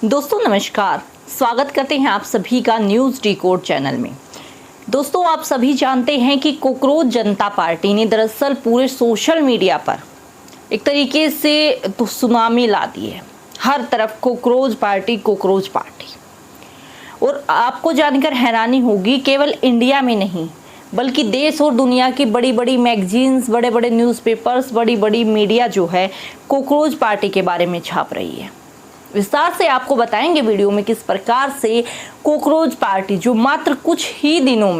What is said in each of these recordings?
दोस्तों नमस्कार, स्वागत करते हैं आप सभी का न्यूज़ डिकोड चैनल में। दोस्तों आप सभी जानते हैं कि कोकरोच जनता पार्टी ने दरअसल पूरे सोशल मीडिया पर एक तरीके से तो सुनामी ला दी है। हर तरफ कोकरोच पार्टी। और आपको जानकर हैरानी होगी, केवल इंडिया में नहीं बल्कि देश और दुनिया की बड़ी बड़ी मैगजीन्स, बड़े बड़े न्यूज़पेपर्स, बड़ी बड़ी मीडिया जो है कोकरोच पार्टी के बारे में छाप रही है। विस्तार से आपको बताएंगे वीडियो में किस प्रकार से कोकरोच पार्टी जो मात्र कुछ ही दिनों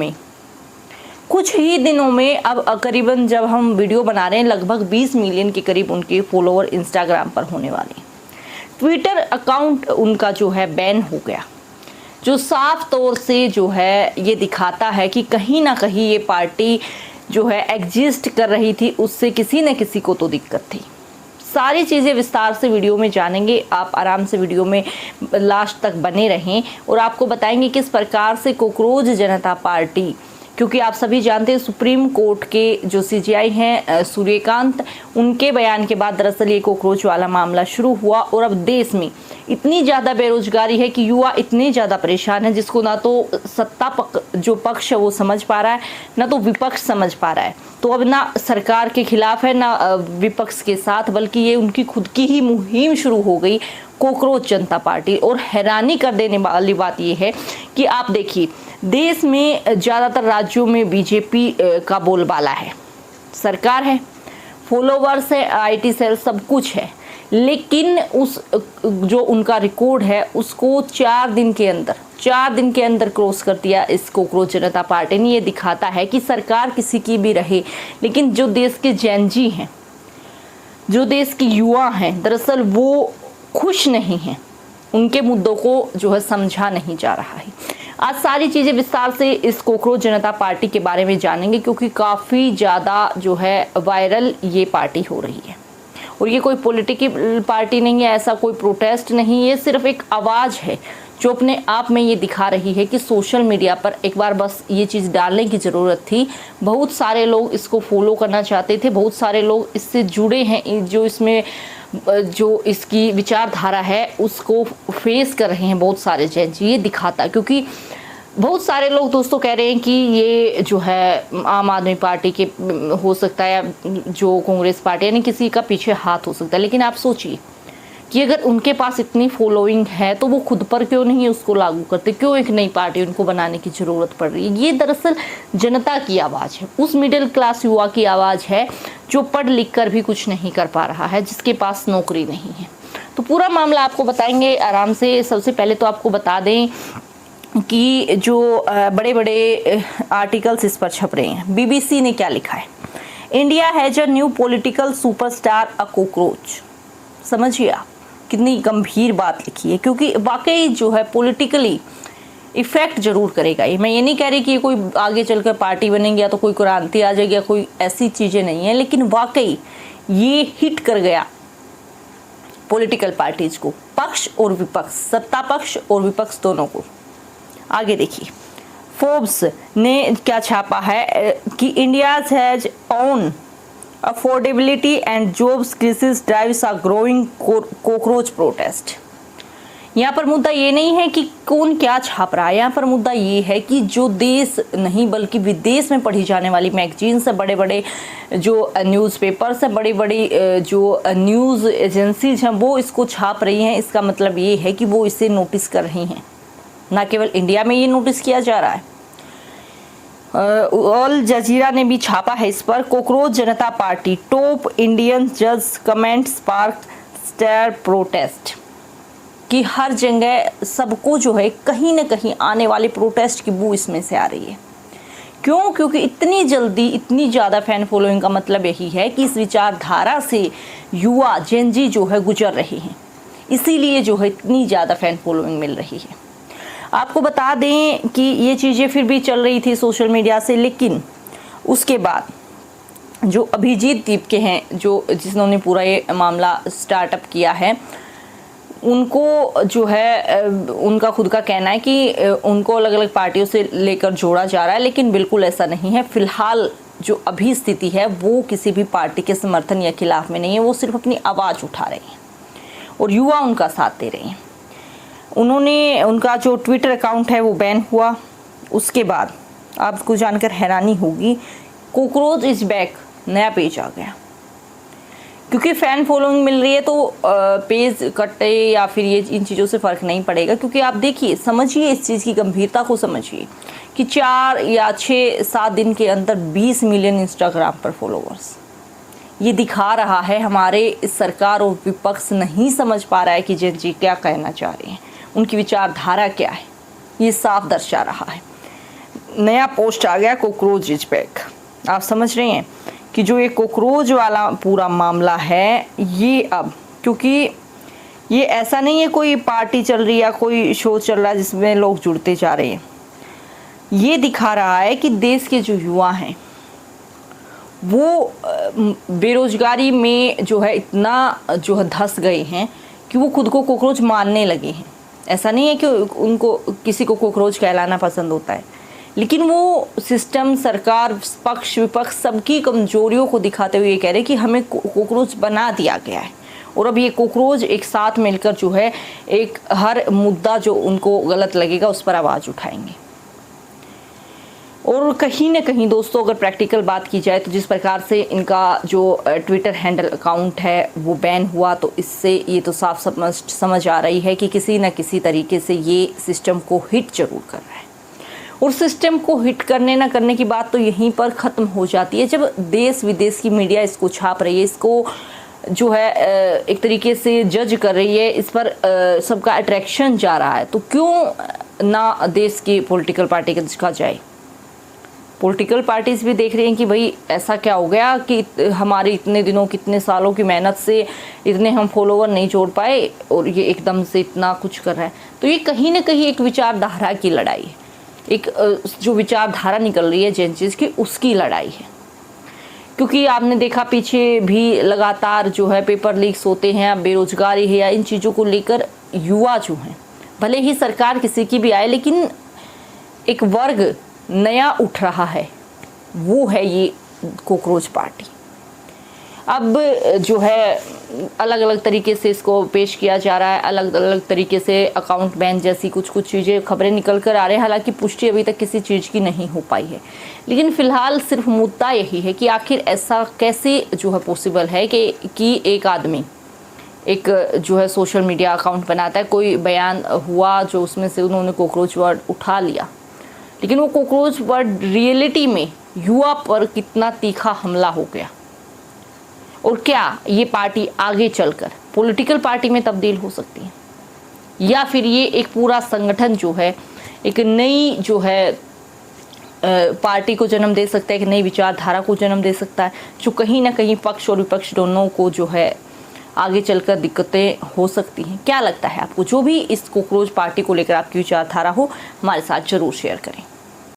में अब करीबन जब हम वीडियो बना रहे हैं लगभग 20 मिलियन के करीब उनके फॉलोअर इंस्टाग्राम पर होने वाले हैं। ट्विटर अकाउंट उनका जो है बैन हो गया, जो साफ तौर से जो है ये दिखाता है कि कहीं ना कहीं ये पार्टी जो है एग्जिस्ट कर रही थी, उससे किसी न किसी को तो दिक्कत थी। सारी चीज़ें विस्तार से वीडियो में जानेंगे, आप आराम से वीडियो में लास्ट तक बने रहें और आपको बताएंगे किस प्रकार से कोकरोच जनता पार्टी, क्योंकि आप सभी जानते हैं सुप्रीम कोर्ट के जो सीजेआई हैं सूर्यकांत, उनके बयान के बाद दरअसल ये कोकरोच वाला मामला शुरू हुआ। और अब देश में इतनी ज़्यादा बेरोजगारी है कि युवा इतने ज़्यादा परेशान है जिसको ना तो जो पक्ष है वो समझ पा रहा है, ना तो विपक्ष समझ पा रहा है। तो अब ना सरकार के खिलाफ है ना विपक्ष के साथ, बल्कि ये उनकी खुद की ही मुहिम शुरू हो गई कोकरोच जनता पार्टी। और हैरानी कर देने वाली बात ये है कि आप देखिए, देश में ज़्यादातर राज्यों में बीजेपी का बोलबाला है, सरकार है, फॉलोवर्स है, आईटी सेल, सब कुछ है, लेकिन उस जो उनका रिकॉर्ड है उसको 4 दिन के अंदर क्रॉस कर दिया इस कोकरोच जनता पार्टी ने। ये दिखाता है कि सरकार किसी की भी रहे, लेकिन जो देश के जेनजी हैं, जो देश के युवा हैं, दरअसल वो खुश नहीं हैं, उनके मुद्दों को जो है समझा नहीं जा रहा है। आज सारी चीज़ें विस्तार से इस कोकरोच जनता पार्टी के बारे में जानेंगे, क्योंकि काफ़ी ज़्यादा जो है वायरल ये पार्टी हो रही है। और ये कोई पॉलिटिकल पार्टी नहीं है, ऐसा कोई प्रोटेस्ट नहीं, ये सिर्फ एक आवाज़ है जो अपने आप में ये दिखा रही है कि सोशल मीडिया पर एक बार बस ये चीज़ डालने की ज़रूरत थी। बहुत सारे लोग इसको फॉलो करना चाहते थे, बहुत सारे लोग इससे जुड़े हैं, जो इसमें जो इसकी विचारधारा है उसको फेस कर रहे हैं बहुत सारे जज। ये दिखाता, क्योंकि बहुत सारे लोग दोस्तों कह रहे हैं कि ये जो है आम आदमी पार्टी के हो सकता है, या जो कांग्रेस पार्टी, यानी किसी का पीछे हाथ हो सकता है। लेकिन आप सोचिए कि अगर उनके पास इतनी फॉलोइंग है तो वो खुद पर क्यों नहीं उसको लागू करते, क्यों एक नई पार्टी उनको बनाने की ज़रूरत पड़ रही है। ये दरअसल जनता की आवाज़ है, उस मिडिल क्लास युवा की आवाज़ है जो पढ़ लिख कर भी कुछ नहीं कर पा रहा है, जिसके पास नौकरी नहीं है। तो पूरा मामला आपको बताएंगे आराम से। सबसे पहले तो आपको बता दें कि जो बड़े बड़े आर्टिकल्स इस पर छप रहे हैं। बीबीसी ने क्या लिखा है, India has a new political superstar a cockroach. समझिए आप, कितनी गंभीर बात लिखी है, क्योंकि वाकई जो है पॉलिटिकली इफेक्ट जरूर करेगा ये। मैं ये नहीं कह रही कि ये कोई आगे चलकर पार्टी बनेंगे या तो कोई क्रांति आ जाएगी या कोई ऐसी चीज़ें नहीं है, लेकिन वाकई ये हिट कर गया पॉलिटिकल पार्टीज को, पक्ष और विपक्ष, सत्ता पक्ष और विपक्ष दोनों को। आगे देखिए, फोर्ब्स ने क्या छापा है कि India has on affordability and jobs crisis drives a growing cockroach protest. यहाँ पर मुद्दा ये नहीं है कि कौन क्या छाप रहा है, यहाँ पर मुद्दा ये है कि जो देश नहीं बल्कि विदेश में पढ़ी जाने वाली मैगजीन्स है, बड़े बड़े जो न्यूज़पेपर्स है, बड़ी बड़ी जो न्यूज़ एजेंसीज हैं, वो इसको छाप रही हैं। इसका मतलब ये है कि वो इसे नोटिस कर रही हैं, ना केवल इंडिया में ये नोटिस किया जा रहा है। ऑल जजीरा ने भी छापा है इस पर, कोकरोच जनता पार्टी टॉप इंडियन जज कमेंट स्पार्क स्टार प्रोटेस्ट, कि हर जगह सबको जो है कहीं ना कहीं आने वाले प्रोटेस्ट की बू इसमें से आ रही है। क्यों? क्योंकि इतनी जल्दी इतनी ज़्यादा फैन फॉलोइंग का मतलब यही है कि इस विचारधारा से युवा जेनजी जो है गुजर रहे हैं, इसीलिए जो है इतनी ज़्यादा फैन फॉलोइंग मिल रही है। आपको बता दें कि ये चीज़ें फिर भी चल रही थी सोशल मीडिया से, लेकिन उसके बाद जो अभिजीत दीप के हैं, जो जिन्होंने पूरा ये मामला स्टार्टअप किया है, उनको जो है उनका खुद का कहना है कि उनको अलग अलग पार्टियों से लेकर जोड़ा जा रहा है, लेकिन बिल्कुल ऐसा नहीं है। फिलहाल जो अभी स्थिति है वो किसी भी पार्टी के समर्थन या खिलाफ में नहीं है, वो सिर्फ अपनी आवाज़ उठा रहे हैं और युवा उनका साथ दे रहे हैं। उनका जो ट्विटर अकाउंट है वो बैन हुआ। उसके बाद आपको जानकर हैरानी होगी, कॉकरोच इज बैक नया पेज आ गया। क्योंकि फ़ैन फॉलोइंग मिल रही है तो पेज कटे या फिर ये इन चीज़ों से फ़र्क नहीं पड़ेगा। क्योंकि आप देखिए, समझिए इस चीज़ की गंभीरता को समझिए कि 4 या 6-7 दिन के अंदर 20 मिलियन इंस्टाग्राम पर फॉलोवर्स। ये दिखा रहा है हमारे इस सरकार और विपक्ष नहीं समझ पा रहा है कि जेन जी क्या कहना चाह रहे हैं, उनकी विचारधारा क्या है, ये साफ दर्शा रहा है। नया पोस्ट आ गया, कॉकरोच इज बैक। आप समझ रहे हैं कि जो ये कॉकरोच वाला पूरा मामला है, ये अब क्योंकि ये ऐसा नहीं है कोई पार्टी चल रही है या कोई शो चल रहा है जिसमें लोग जुड़ते जा रहे हैं, ये दिखा रहा है कि देश के जो युवा हैं वो बेरोजगारी में जो है इतना जो है धंस गए हैं कि वो खुद को कॉकरोच मानने लगे हैं। ऐसा नहीं है कि उनको किसी को कॉकरोच कहलाना पसंद होता है, लेकिन वो सिस्टम, सरकार, पक्ष विपक्ष सबकी कमजोरियों को दिखाते हुए ये कह रहे हैं कि हमें कॉकरोच बना दिया गया है। और अब ये कॉकरोच एक साथ मिलकर जो है एक हर मुद्दा जो उनको गलत लगेगा उस पर आवाज़ उठाएंगे। और कहीं ना कहीं दोस्तों, अगर प्रैक्टिकल बात की जाए तो जिस प्रकार से इनका जो ट्विटर हैंडल अकाउंट है वो बैन हुआ, तो इससे ये तो साफ समझ आ रही है कि किसी न किसी तरीके से ये सिस्टम को हिट जरूर कर रहा है। और सिस्टम को हिट करने ना करने की बात तो यहीं पर ख़त्म हो जाती है जब देश विदेश की मीडिया इसको छाप रही है, इसको जो है एक तरीके से जज कर रही है, इस पर सबका अट्रैक्शन जा रहा है। तो क्यों ना देश की पॉलिटिकल पार्टी का जाए। पॉलिटिकल पार्टीज भी देख रही हैं कि भाई ऐसा क्या हो गया कि हमारे इतने दिनों, कितने सालों की मेहनत से इतने हम फॉलोवर नहीं जोड़ पाए और ये एकदम से इतना कुछ कर रहा है। तो ये कहीं ना कहीं एक विचारधारा की लड़ाई है, एक जो विचारधारा निकल रही है जेन चीज़ की, उसकी लड़ाई है। क्योंकि आपने देखा पीछे भी लगातार जो है पेपर लीक्स होते हैं, बेरोजगारी है या इन चीज़ों को लेकर युवा जो हैं, भले ही सरकार किसी की भी आए, लेकिन एक वर्ग नया उठ रहा है, वो है ये कॉकरोच पार्टी। अब जो है अलग अलग तरीके से इसको पेश किया जा रहा है, अलग अलग तरीके से अकाउंट बैन जैसी कुछ चीज़ें, खबरें निकल कर आ रहे हैं। हालांकि पुष्टि अभी तक किसी चीज़ की नहीं हो पाई है, लेकिन फ़िलहाल सिर्फ मुद्दा यही है कि आखिर ऐसा कैसे जो है पॉसिबल है कि एक आदमी एक जो है सोशल मीडिया अकाउंट बनाता है, कोई बयान हुआ जो उसमें से उन्होंने कॉकरोच वर्ड उठा लिया, लेकिन वो कॉकरोच वर्ड रियलिटी में युवा पर कितना तीखा हमला हो गया। और क्या ये पार्टी आगे चलकर पॉलिटिकल पार्टी में तब्दील हो सकती है, या फिर ये एक पूरा संगठन जो है एक नई जो है पार्टी को जन्म दे सकता है, एक नई विचारधारा को जन्म दे सकता है, जो कहीं ना कहीं पक्ष और विपक्ष दोनों को जो है आगे चलकर दिक्कतें हो सकती हैं। क्या लगता है आपको? जो भी इस कॉकरोच पार्टी को लेकर आपकी विचारधारा हो, हमारे साथ जरूर शेयर करें।